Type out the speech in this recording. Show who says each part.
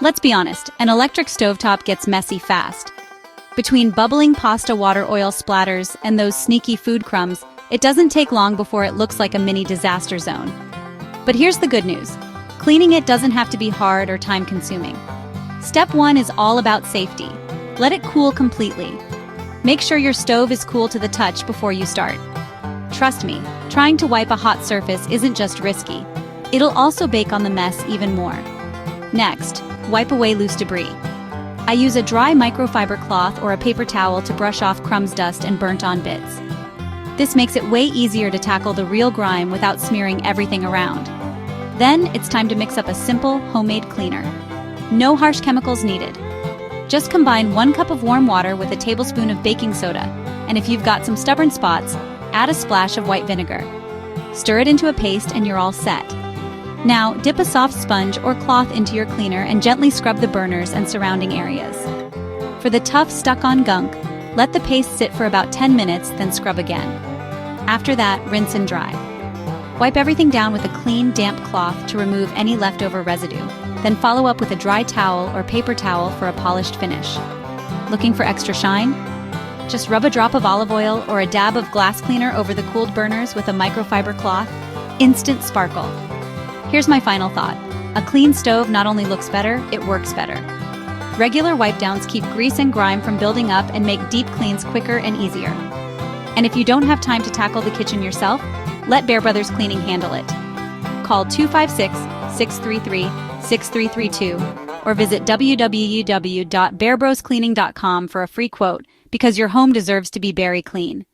Speaker 1: Let's be honest, an electric stovetop gets messy fast. Between bubbling pasta water oil splatters and those sneaky food crumbs, it doesn't take long before it looks like a mini disaster zone. But here's the good news. Cleaning it doesn't have to be hard or time-consuming. Step 1 is all about safety. Let it cool completely. Make sure your stove is cool to the touch before you start. Trust me, trying to wipe a hot surface isn't just risky. It'll also bake on the mess even more. Next, wipe away loose debris. I use a dry microfiber cloth or a paper towel to brush off crumbs, dust, and burnt-on bits. This makes it way easier to tackle the real grime without smearing everything around. Then, it's time to mix up a simple, homemade cleaner. No harsh chemicals needed. Just combine 1 cup of warm water with a tablespoon of baking soda, and if you've got some stubborn spots, add a splash of white vinegar. Stir it into a paste and you're all set. Now, dip a soft sponge or cloth into your cleaner and gently scrub the burners and surrounding areas. For the tough, stuck-on gunk, let the paste sit for about 10 minutes, then scrub again. After that, rinse and dry. Wipe everything down with a clean, damp cloth to remove any leftover residue, then follow up with a dry towel or paper towel for a polished finish. Looking for extra shine? Just rub a drop of olive oil or a dab of glass cleaner over the cooled burners with a microfiber cloth. Instant sparkle. Here's my final thought. A clean stove not only looks better, it works better. Regular wipe downs keep grease and grime from building up and make deep cleans quicker and easier. And if you don't have time to tackle the kitchen yourself, let Bear Brothers Cleaning handle it. Call 256-633-6332 or visit www.bearbroscleaning.com for a free quote, because your home deserves to be berry clean.